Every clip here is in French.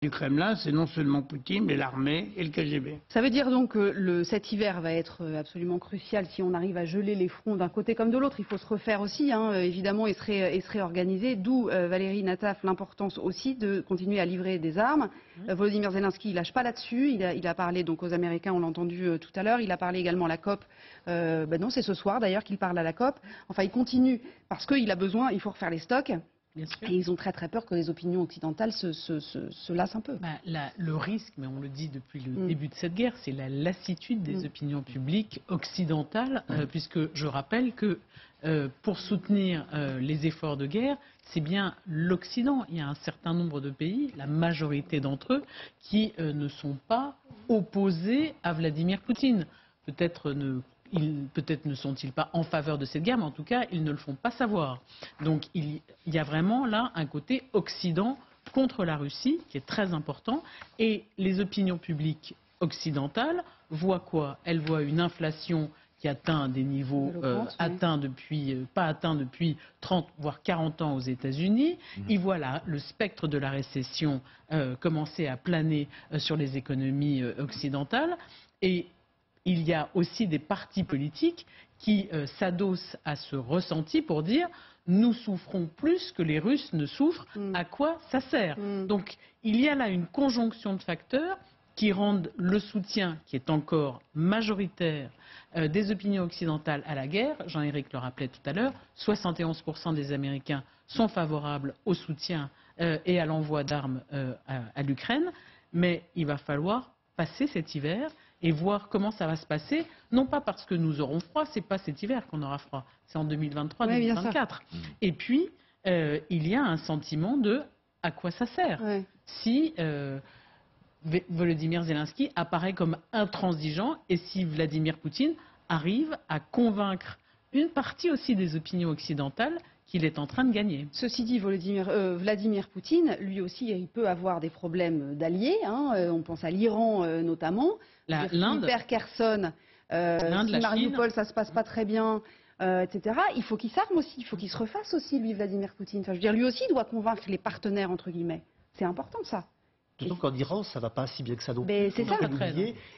du Kremlin, c'est non seulement Poutine, mais l'armée et le KGB. Ça veut dire donc que cet hiver va être absolument crucial si on arrive à geler les fronts d'un côté comme de l'autre. Il faut se refaire aussi, hein, évidemment, et se réorganiser. D'où, Valérie Nataf, l'importance aussi de continuer à livrer des armes. Volodymyr Zelensky, il lâche pas là-dessus. Il a parlé donc aux Américains, on l'a entendu tout à l'heure. Il a parlé également à la COP. Non, c'est ce soir d'ailleurs qu'il parle à la COP. Enfin, il continue parce qu'il a besoin, il faut refaire les stocks. Et ils ont très très peur que les opinions occidentales se lassent un peu. Le risque, mais on le dit depuis le début de cette guerre, c'est la lassitude des opinions publiques occidentales, puisque je rappelle que pour soutenir les efforts de guerre, c'est bien l'Occident. Il y a un certain nombre de pays, la majorité d'entre eux, qui ne sont pas opposés à Vladimir Poutine. Peut-être ne sont-ils pas en faveur de cette guerre, mais en tout cas, ils ne le font pas savoir. Donc il y a vraiment là un côté Occident contre la Russie qui est très important. Et les opinions publiques occidentales voient quoi? Elles voient une inflation qui atteint des niveaux pas atteints depuis 30 voire 40 ans aux États-Unis. Ils voient là le spectre de la récession commencer à planer sur les économies occidentales. Et il y a aussi des partis politiques qui s'adossent à ce ressenti pour dire nous souffrons plus que les Russes ne souffrent, à quoi ça sert? Donc il y a là une conjonction de facteurs qui rendent le soutien, qui est encore majoritaire, des opinions occidentales à la guerre. Jean-Éric le rappelait tout à l'heure, 71% des Américains sont favorables au soutien et à l'envoi d'armes à l'Ukraine, mais il va falloir passer cet hiver et voir comment ça va se passer, non pas parce que nous aurons froid, c'est pas cet hiver qu'on aura froid, c'est en 2023-2024. Et puis, il y a un sentiment de à quoi ça sert si Volodymyr Zelensky apparaît comme intransigeant et si Vladimir Poutine arrive à convaincre une partie aussi des opinions occidentales qu'il est en train de gagner. Ceci dit, Vladimir Poutine, lui aussi, il peut avoir des problèmes d'alliés. On pense à l'Iran notamment. L'Inde. Hyper Kherson, si Mariupol, ça se passe pas très bien, etc. Il faut qu'il s'arme aussi, il faut qu'il se refasse aussi, lui, Vladimir Poutine. Enfin, je veux dire, lui aussi doit convaincre les partenaires, entre guillemets. C'est important, ça. D'autant qu'en Iran, ça ne va pas si bien que ça non plus. C'est ça.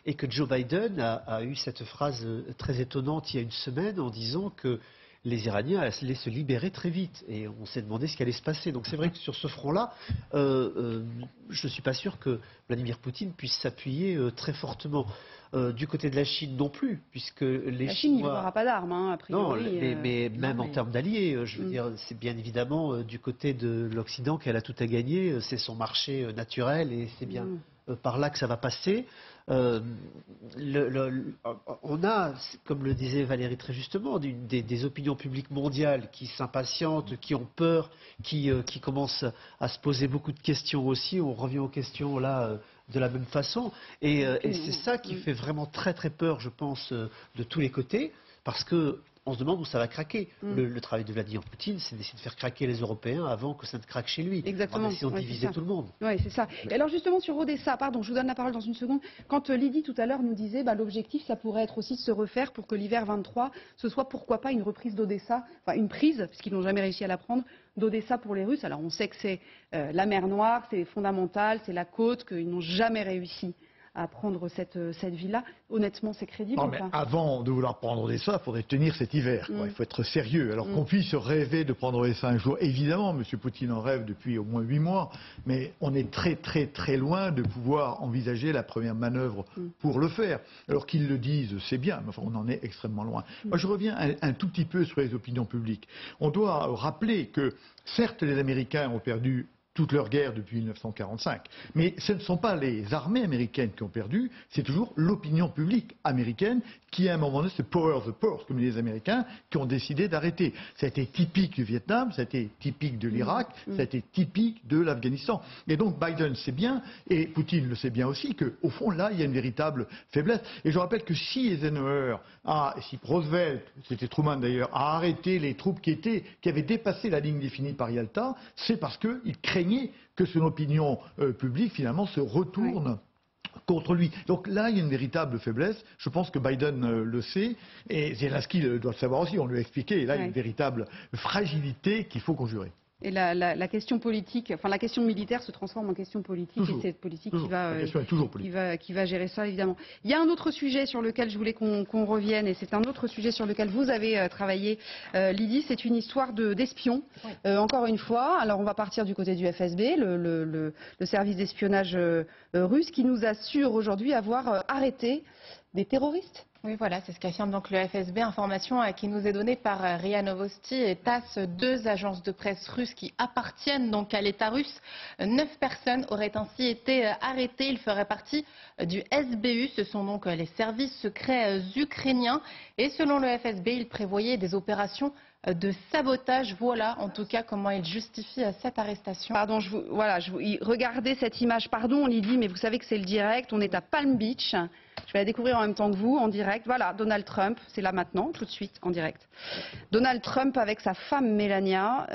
Et que Joe Biden a eu cette phrase très étonnante il y a une semaine en disant que les Iraniens allaient se libérer très vite. Et on s'est demandé ce qui allait se passer. Donc c'est vrai que sur ce front-là, je ne suis pas sûr que Vladimir Poutine puisse s'appuyer très fortement. Du côté de la Chine non plus, puisque les la Chine n'aura pas d'armes, a priori. Non, mais même en termes d'alliés, je veux dire, c'est bien évidemment du côté de l'Occident qu'elle a tout à gagner. C'est son marché naturel et c'est bien par là que ça va passer. On a, comme le disait Valérie très justement, des opinions publiques mondiales qui s'impatientent, qui ont peur, qui commencent à se poser beaucoup de questions aussi. On revient aux questions là de la même façon. Et c'est ça qui fait vraiment très très peur, je pense, de tous les côtés, parce que on se demande où ça va craquer. Le travail de Vladimir Poutine, c'est d'essayer de faire craquer les Européens avant que ça ne craque chez lui. Exactement. En essayant de diviser tout le monde. Oui, c'est ça. Et alors justement sur Odessa, pardon, je vous donne la parole dans une seconde. Quand Lydie tout à l'heure nous disait, l'objectif, ça pourrait être aussi de se refaire pour que l'hiver 23, ce soit pourquoi pas une reprise d'Odessa, enfin une prise, puisqu'ils n'ont jamais réussi à la prendre, d'Odessa pour les Russes. Alors on sait que c'est la mer Noire, c'est fondamental, c'est la côte, qu'ils n'ont jamais réussi à prendre cette ville-là. Honnêtement, c'est crédible ou pas? Avant de vouloir prendre Odessa, il faudrait tenir cet hiver. Il faut être sérieux. Alors qu'on puisse rêver de prendre Odessa un jour, évidemment, M. Poutine en rêve depuis au moins 8 mois, mais on est très très très loin de pouvoir envisager la première manœuvre pour le faire. Alors qu'ils le disent, c'est bien, mais enfin, on en est extrêmement loin. Moi, je reviens un tout petit peu sur les opinions publiques. On doit rappeler que, certes, les Américains ont perdu toute leur guerre depuis 1945. Mais ce ne sont pas les armées américaines qui ont perdu, c'est toujours l'opinion publique américaine qui, à un moment donné, c'est power of the purse, comme les Américains, qui ont décidé d'arrêter. Ça a été typique du Vietnam, ça a été typique de l'Irak, ça a été typique de l'Afghanistan. Et donc Biden sait bien, et Poutine le sait bien aussi, qu'au fond, là, il y a une véritable faiblesse. Et je rappelle que si Eisenhower, si Roosevelt, c'était Truman d'ailleurs, a arrêté les troupes qui avaient dépassé la ligne définie par Yalta, c'est parce qu'il craignait que son opinion publique, finalement, se retourne contre lui. Donc là, il y a une véritable faiblesse. Je pense que Biden le sait, et Zelensky doit le savoir aussi, on lui a expliqué. Et là, il y a une véritable fragilité qu'il faut conjurer. Et la question politique, enfin la question militaire se transforme en question politique Toujours. et c'est politique Toujours. La question est toujours politique. qui va gérer ça évidemment. Il y a un autre sujet sur lequel je voulais qu'on revienne et c'est un autre sujet sur lequel vous avez travaillé, Lydie, c'est une histoire d'espions. Oui. Encore une fois, alors on va partir du côté du FSB, le service d'espionnage russe qui nous assure aujourd'hui avoir arrêté des terroristes. Oui, voilà, c'est ce qu'affirme donc le FSB, information qui nous est donnée par RIA Novosti et TASS, 2 agences de presse russes qui appartiennent donc à l'État russe. 9 personnes auraient ainsi été arrêtées. Ils feraient partie du SBU, ce sont donc les services secrets ukrainiens. Et selon le FSB, ils prévoyaient des opérations de sabotage. Voilà en tout cas comment il justifie cette arrestation. Pardon, regardez cette image, pardon Lydie, mais vous savez que c'est le direct, on est à Palm Beach. Je vais la découvrir en même temps que vous, en direct. Voilà, Donald Trump, c'est là maintenant, tout de suite, en direct. Donald Trump avec sa femme Melania,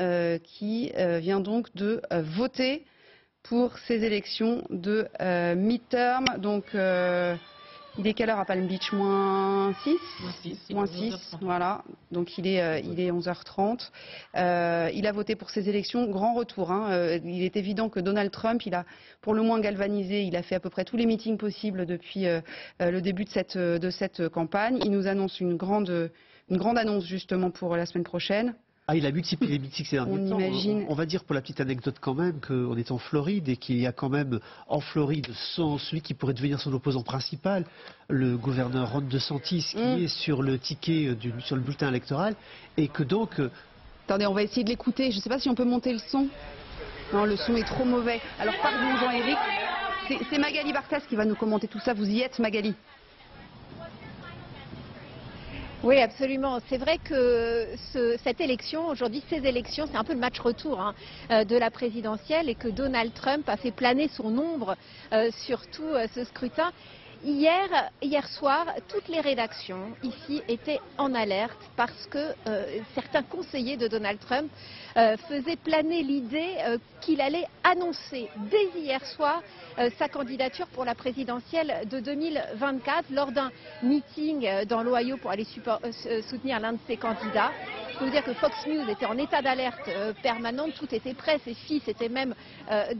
qui vient donc de voter pour ces élections de midterm. Donc, il est quelle heure à Palm Beach? Moins 6 Moins 6, voilà. Donc il est 11h30. Il a voté pour ces élections. Grand retour. Il est évident que Donald Trump, il a pour le moins galvanisé. Il a fait à peu près tous les meetings possibles depuis le début de cette campagne. Il nous annonce une grande annonce justement pour la semaine prochaine. Ah, il a multiplié les meetings ces derniers temps. Imagine. On va dire pour la petite anecdote quand même qu'on est en Floride et qu'il y a quand même en Floride celui qui pourrait devenir son opposant principal, le gouverneur Ron DeSantis, qui est sur le ticket, sur le bulletin électoral, et que donc... Attendez, on va essayer de l'écouter. Je ne sais pas si on peut monter le son. Non, le son est trop mauvais. Alors pardon Jean-Éric, c'est Magali Barthès qui va nous commenter tout ça. Vous y êtes Magali? Oui, absolument. C'est vrai que cette élection, aujourd'hui, ces élections, c'est un peu le match retour de la présidentielle et que Donald Trump a fait planer son ombre sur tout ce scrutin. Hier soir, toutes les rédactions ici étaient en alerte parce que certains conseillers de Donald Trump faisaient planer l'idée qu'il allait annoncer dès hier soir sa candidature pour la présidentielle de 2024 lors d'un meeting dans l'Ohio pour aller soutenir l'un de ses candidats. Je peux vous dire que Fox News était en état d'alerte permanente, tout était prêt, ses fils étaient même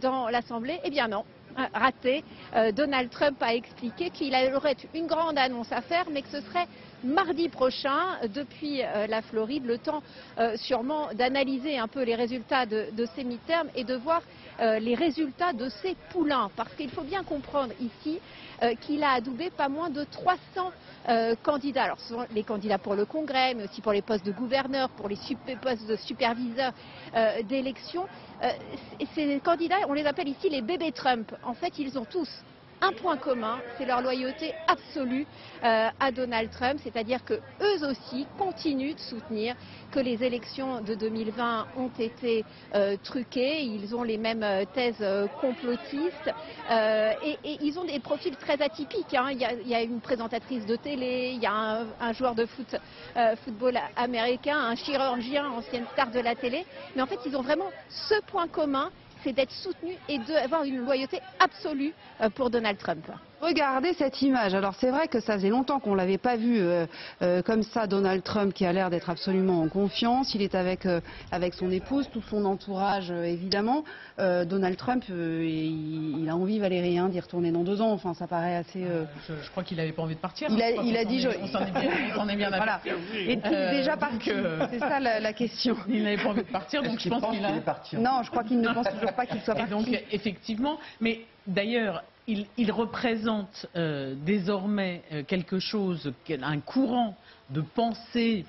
dans l'Assemblée. Eh bien non. Raté. Donald Trump a expliqué qu'il aurait une grande annonce à faire, mais que ce serait mardi prochain, depuis la Floride, le temps sûrement d'analyser un peu les résultats de ces midterms et de voir les résultats de ces poulains. Parce qu'il faut bien comprendre ici qu'il a adoubé pas moins de 300 candidats. Alors ce sont les candidats pour le Congrès, mais aussi pour les postes de gouverneur, pour les postes de superviseurs d'élection. Ces candidats, on les appelle ici les bébés Trump. En fait, ils ont tous un point commun, c'est leur loyauté absolue à Donald Trump, c'est-à-dire que eux aussi continuent de soutenir que les élections de 2020 ont été truquées. Ils ont les mêmes thèses complotistes et ils ont des profils très atypiques. Il y a une présentatrice de télé, il y a un joueur de football américain, un chirurgien, ancienne star de la télé, mais en fait ils ont vraiment ce point commun, c'est d'être soutenu et d'avoir une loyauté absolue pour Donald Trump. Regardez cette image. Alors c'est vrai que ça faisait longtemps qu'on ne l'avait pas vu comme ça, Donald Trump qui a l'air d'être absolument en confiance. Il est avec son épouse, tout son entourage évidemment. Donald Trump, il a envie, Valérie, d'y retourner dans 2 ans. Enfin, ça paraît assez... Je crois qu'il n'avait pas envie de partir. Il a dit... On s'en est bien voilà. Est-il déjà parti? C'est ça la question. Il n'avait pas envie de partir, donc je pense qu'il est parti. Non, je crois qu'il ne pense toujours pas qu'il soit parti. Donc effectivement, mais d'ailleurs... Il représente désormais quelque chose, un courant de pensée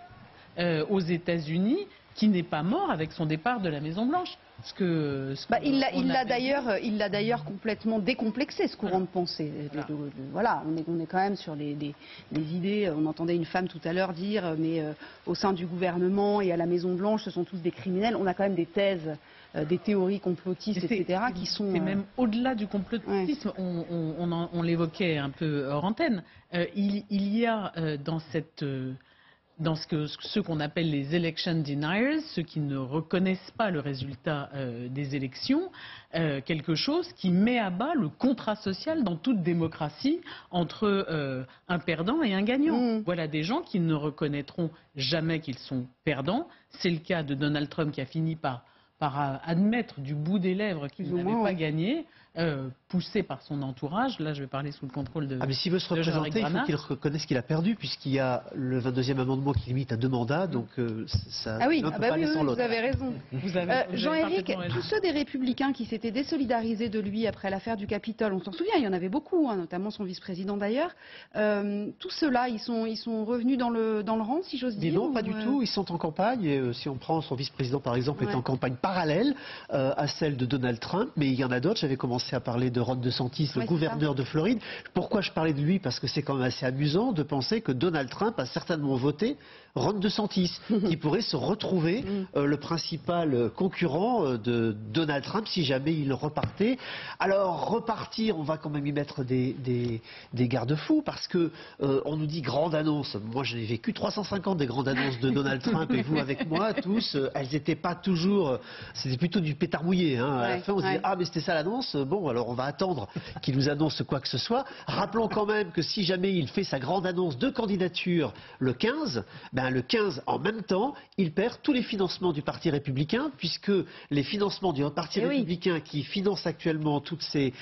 aux États-Unis qui n'est pas mort avec son départ de la Maison-Blanche. Il l'a d'ailleurs complètement décomplexé, ce courant de pensée. Voilà, on est quand même sur des idées. On entendait une femme tout à l'heure dire, mais au sein du gouvernement et à la Maison-Blanche, ce sont tous des criminels. On a quand même des thèses, des théories complotistes, etc., qui sont... C'est même au-delà du complotisme. Ouais. On l'évoquait un peu hors antenne. Il y a dans ce qu'on appelle les election deniers, ceux qui ne reconnaissent pas le résultat des élections, quelque chose qui met à bas le contrat social dans toute démocratie entre un perdant et un gagnant. Voilà des gens qui ne reconnaîtront jamais qu'ils sont perdants. C'est le cas de Donald Trump qui a fini par par admettre du bout des lèvres qu'il Plus ou n'avait moins, pas ouais. gagné, poussé par son entourage. Là, je vais parler sous le contrôle de. Ah mais s'il veut se de Jean-Luc représenter, il faut Granat. qu'il reconnaisse qu'il a perdu, puisqu'il y a le 22e amendement qui limite à 2 mandats, donc ça Ah oui, l'un ah peut bah pas oui, aller sans vous l'autre. avez raison. Vous avez Jean-Éric, parfaitement raison. tous ceux des Républicains qui s'étaient désolidarisés de lui après l'affaire du Capitole, on s'en souvient, il y en avait beaucoup, hein, notamment son vice-président d'ailleurs. Tous ceux-là, ils sont revenus dans le rang, si j'ose Mais dire. non, pas du tout. Ils sont en campagne. Et, si on prend son vice-président, par exemple, est Ouais. en campagne parallèle à celle de Donald Trump. Mais il y en a d'autres. J'avais commencé à parler de Ron DeSantis, le Ouais, gouverneur de Floride. Pourquoi je parlais de lui? Parce que c'est quand même assez amusant de penser que Donald Trump a certainement voté Ron DeSantis, qui pourrait se retrouver le principal concurrent de Donald Trump si jamais il repartait. Alors, repartir, on va quand même y mettre des garde-fous, parce que on nous dit grande annonce. Moi, j'ai vécu 350 des grandes annonces de Donald Trump, et vous avec moi, tous, elles n'étaient pas toujours... C'était plutôt du pétard mouillé. Hein. À la Ouais, fin, on se dit, ouais. ah, mais c'était ça l'annonce. Bon, alors on va attendre qu'il nous annonce quoi que ce soit. Rappelons quand même que si jamais il fait sa grande annonce de candidature le 15, ben le 15, en même temps, il perd tous les financements du Parti républicain, puisque les financements du Parti Eh oui. républicain qui finance actuellement toutes ces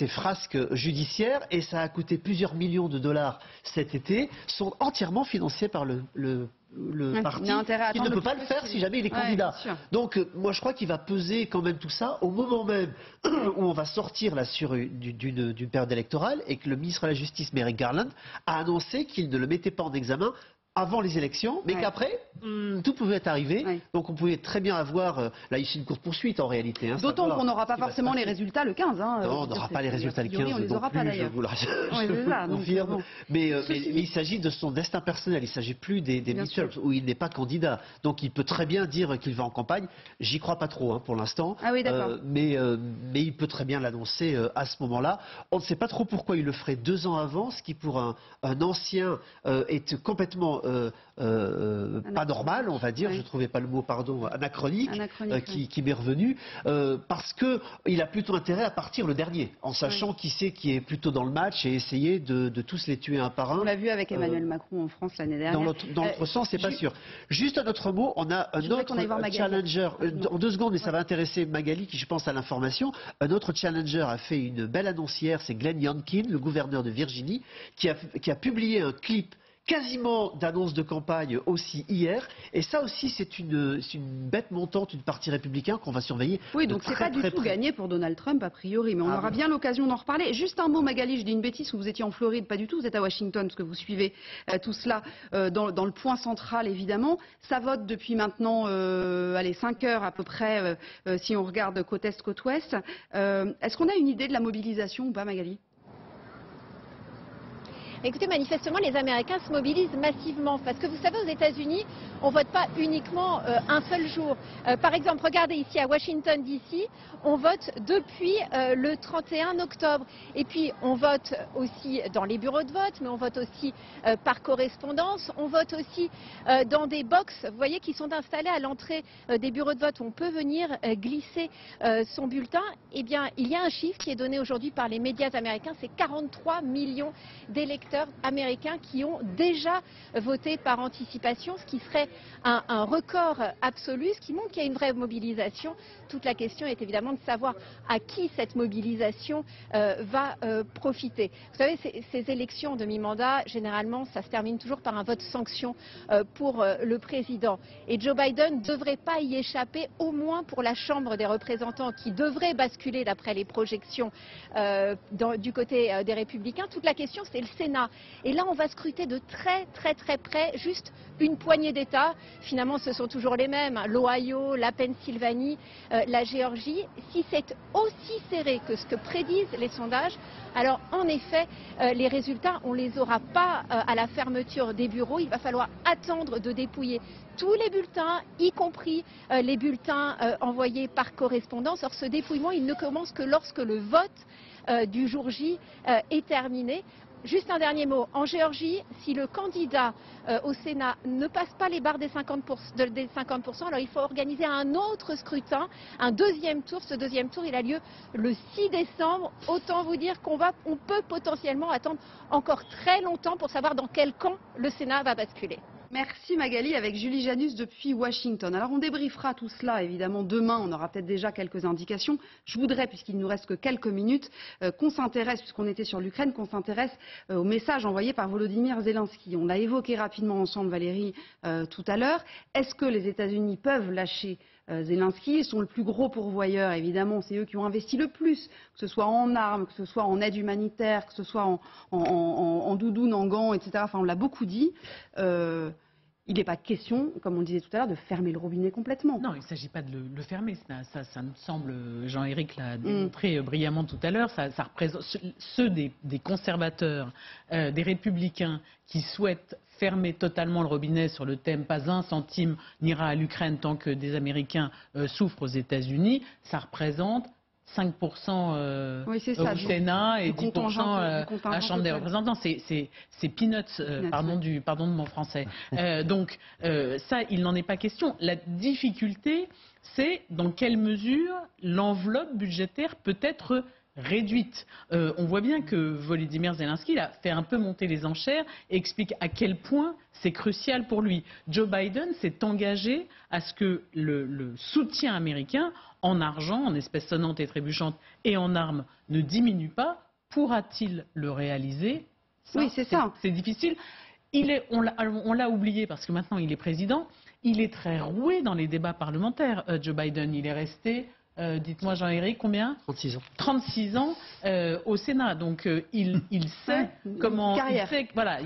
frasques judiciaires, et ça a coûté plusieurs millions de dollars cet été, sont entièrement financés par le Ouais, parti, il a intérêt à qui ne attendre peut le pas plus le faire possible. si jamais il est Ouais, candidat. bien sûr. Donc moi je crois qu'il va peser quand même tout ça au moment même où on va sortir là sur d'une période électorale, et que le ministre de la Justice, Merrick Garland, a annoncé qu'il ne le mettait pas en examen avant les élections, mais Ouais. qu'après, tout pouvait arriver. Ouais. Donc on pouvait très bien avoir, là ici, une course-poursuite en réalité. Hein, D'autant savoir qu'on n'aura pas ce qui va se forcément les passer. résultats le 15. Hein, Non, on n'aura pas les résultats le 15 on les non aura plus, pas je d'ailleurs. vous, Ouais, je c'est vous ça, le donc, confirme. bon. Mais Ceci il s'agit de son destin personnel, il ne s'agit plus des Bien midterms, sûr. où il n'est pas candidat. Donc il peut très bien dire qu'il va en campagne. J'y crois pas trop, hein, pour l'instant. Ah oui, d'accord. Mais il peut très bien l'annoncer à ce moment-là. On ne sait pas trop pourquoi il le ferait 2 ans avant, ce qui pour un ancien est complètement pas normal, on va dire. Ouais. Je trouvais pas le mot, pardon, anachronique, Anachronique, qui m'est revenu, parce que il a plutôt intérêt à partir le dernier, en sachant qui c'est qui est plutôt dans le match, et essayer de tous les tuer un par un. On l'a vu avec Emmanuel Macron en France l'année dernière. Dans l'autre sens, c'est pas sûr. Juste un autre mot, on a un Je voudrais autre qu'on aille voir Magali. challenger. Rapidement. En 2 secondes, mais ça va intéresser Magali, qui je pense à l'information. Un autre challenger a fait une belle annonce hier, c'est Glenn Youngkin, le gouverneur de Virginie, qui a publié un clip quasiment d'annonce de campagne aussi hier, et ça aussi c'est une bête montante, une partie républicain qu'on va surveiller. Oui, de donc c'est très, pas du très tout près. gagné pour Donald Trump a priori, mais on Ah aura bon. bien l'occasion d'en reparler. Juste un mot, Magali, je dis une bêtise, vous étiez en Floride, pas du tout, vous êtes à Washington, parce que vous suivez tout cela dans le point central évidemment. Ça vote depuis maintenant 5 heures à peu près, si on regarde côte est, côte ouest. Est-ce qu'on a une idée de la mobilisation ou pas, Magali? Écoutez, manifestement, les Américains se mobilisent massivement parce que vous savez, aux États-Unis, on ne vote pas uniquement un seul jour. Par exemple, regardez ici à Washington DC, on vote depuis le 31 octobre. Et puis, on vote aussi dans les bureaux de vote, mais on vote aussi par correspondance. On vote aussi dans des box, vous voyez, qui sont installés à l'entrée des bureaux de vote où on peut venir glisser son bulletin. Eh bien, il y a un chiffre qui est donné aujourd'hui par les médias américains, c'est 43 millions d'électeurs américains qui ont déjà voté par anticipation, ce qui serait un record absolu, ce qui montre qu'il y a une vraie mobilisation. Toute la question est évidemment de savoir à qui cette mobilisation va profiter. Vous savez, ces élections de mi-mandat, généralement, ça se termine toujours par un vote sanction pour le président. Et Joe Biden ne devrait pas y échapper, au moins pour la Chambre des représentants, qui devrait basculer d'après les projections du côté des républicains. Toute la question, c'est le Sénat. Et là, on va scruter de très près juste une poignée d'États. Finalement, ce sont toujours les mêmes, hein, l'Ohio, la Pennsylvanie, la Géorgie. Si c'est aussi serré que ce que prédisent les sondages, alors en effet, les résultats, on ne les aura pas à la fermeture des bureaux. Il va falloir attendre de dépouiller tous les bulletins, y compris les bulletins envoyés par correspondance. Or, ce dépouillement, il ne commence que lorsque le vote du jour J est terminé. Juste un dernier mot. En Géorgie, si le candidat au Sénat ne passe pas les barres des 50%, alors il faut organiser un autre scrutin, un deuxième tour. Ce deuxième tour, il a lieu le 6 décembre. Autant vous dire qu'on peut potentiellement attendre encore très longtemps pour savoir dans quel camp le Sénat va basculer. Merci Magali, avec Julie Janus depuis Washington. Alors on débriefera tout cela évidemment demain, on aura peut-être déjà quelques indications. Je voudrais, puisqu'il ne nous reste que quelques minutes, qu'on s'intéresse, puisqu'on était sur l'Ukraine, qu'on s'intéresse au message envoyé par Volodymyr Zelensky. On l'a évoqué rapidement ensemble Valérie tout à l'heure. Est-ce que les États-Unis peuvent lâcher Zelensky? Ils sont le plus gros pourvoyeur, évidemment, c'est eux qui ont investi le plus, que ce soit en armes, que ce soit en aide humanitaire, que ce soit en doudoune, en gants, etc. Enfin, on l'a beaucoup dit. Il n'est pas question, comme on disait tout à l'heure, de fermer le robinet complètement. Non, il ne s'agit pas de le fermer. Ça me semble, Jean-Éric l'a démontré brillamment tout à l'heure, ça représente ceux des conservateurs, des républicains qui souhaitent fermer totalement le robinet sur le thème pas un centime n'ira à l'Ukraine tant que des Américains souffrent aux États-Unis, ça représente 5% oui, au Sénat et 10% à la Chambre des représentants. C'est peanuts, pardon de mon français. Donc ça, il n'en est pas question. La difficulté, c'est dans quelle mesure l'enveloppe budgétaire peut être réduite. On voit bien que Volodymyr Zelensky a fait un peu monter les enchères et explique à quel point c'est crucial pour lui. Joe Biden s'est engagé à ce que le soutien américain en argent, en espèces sonnantes et trébuchantes et en armes ne diminue pas. Pourra-t-il le réaliser? Oui, c'est ça. C'est difficile. On l'a oublié parce que maintenant il est président. Il est très roué dans les débats parlementaires, Joe Biden. Il est resté... dites-moi Jean-Éric, combien? 36 ans. 36 ans au Sénat. Donc il sait comment... Il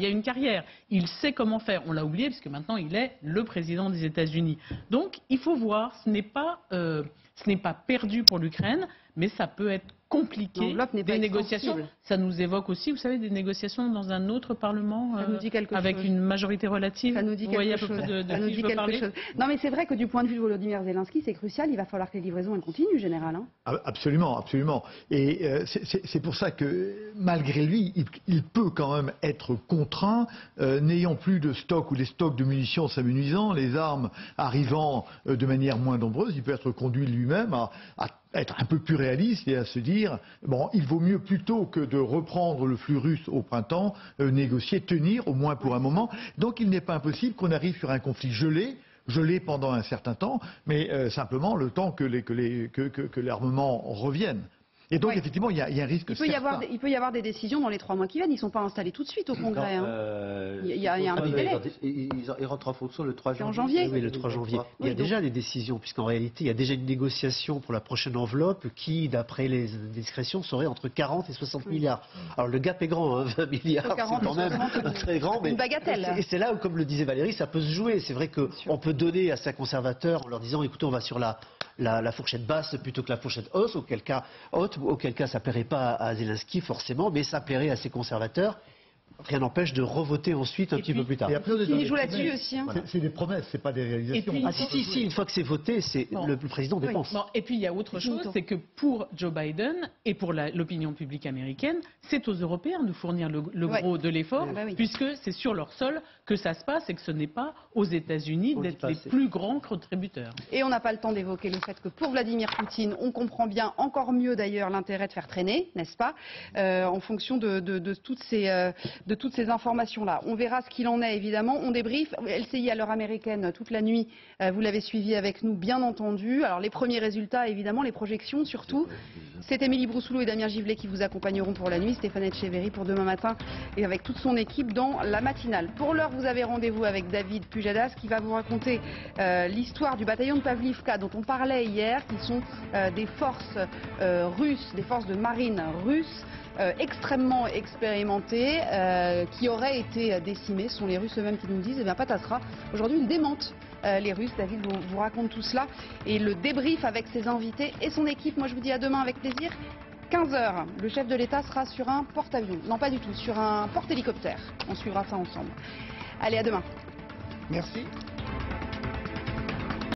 y a une carrière. Il sait comment faire. On l'a oublié parce que maintenant il est le président des États-Unis. Donc il faut voir, ce n'est pas perdu pour l'Ukraine, mais ça peut être compliqué, des négociations. Ça nous évoque aussi, vous savez, des négociations dans un autre Parlement avec une majorité relative. Ça nous dit quelque chose. Non, mais c'est vrai que du point de vue de Volodymyr Zelensky, c'est crucial. Il va falloir que les livraisons continuent, général. Hein. Absolument, absolument. Et c'est pour ça que, malgré lui, il peut quand même être contraint, n'ayant plus de stock ou les stocks de munitions s'amenuisant, les armes arrivant de manière moins nombreuse, il peut être conduit lui-même à être un peu plus réaliste et à se dire, bon, il vaut mieux plutôt que de reprendre le flux russe au printemps, négocier, tenir au moins pour un moment. Donc il n'est pas impossible qu'on arrive sur un conflit gelé pendant un certain temps, mais simplement le temps que l'armement revienne. Et donc, effectivement, il y a un risque certain. Il peut y avoir des décisions dans les 3 mois qui viennent. Ils ne sont pas installés tout de suite au Congrès. Il y a un petit délai. Ils rentrent en fonction le 3 janvier. En janvier. Oui, le 3 janvier. Il y a déjà des décisions, puisqu'en réalité, il y a déjà une négociation pour la prochaine enveloppe qui, d'après les discrétions, serait entre 40 et 60 milliards. Alors, le gap est grand, hein, 20 milliards, c'est quand même très grand. Mais une bagatelle. Et c'est là où, comme le disait Valérie, ça peut se jouer. C'est vrai qu'on peut donner à certains conservateurs en leur disant, écoutez, on va sur la fourchette basse plutôt que la fourchette haute, auquel cas ça plairait pas à Zelensky forcément, mais ça plairait à ses conservateurs. Rien n'empêche de revoter ensuite un petit peu plus tard. Et après, il joue là-dessus aussi. Hein. C'est des promesses, c'est pas des réalisations. Puis, si, une fois que c'est voté, le président dépense. Oui. Et puis il y a autre chose, c'est que pour Joe Biden et pour l'opinion publique américaine, c'est aux Européens de fournir le gros de l'effort, puisque c'est sur leur sol que ça se passe et que ce n'est pas aux États-Unis d'être les plus grands contributeurs. Et on n'a pas le temps d'évoquer le fait que pour Vladimir Poutine, on comprend bien encore mieux d'ailleurs l'intérêt de faire traîner, n'est-ce pas, en fonction de toutes ces informations-là. On verra ce qu'il en est, évidemment. On débriefe. LCI à l'heure américaine toute la nuit. Vous l'avez suivi avec nous, bien entendu. Alors, les premiers résultats, évidemment, les projections, surtout. C'est Émilie Broussoulot et Damien Givlet qui vous accompagneront pour la nuit. Stéphane Etcheverry pour demain matin et avec toute son équipe dans la matinale. Pour l'heure, vous avez rendez-vous avec David Pujadas qui va vous raconter l'histoire du bataillon de Pavlivka dont on parlait hier, qui sont des forces russes, des forces de marine russes, extrêmement expérimentés, qui auraient été décimés. Ce sont les Russes eux-mêmes qui nous le disent. Et bien patatras, aujourd'hui ils démentent les Russes. David vous raconte tout cela et le débrief avec ses invités et son équipe. Moi je vous dis à demain avec plaisir. 15h, le chef de l'État sera sur un porte-avions. Non pas du tout, sur un porte-hélicoptère. On suivra ça ensemble. Allez, à demain. Merci.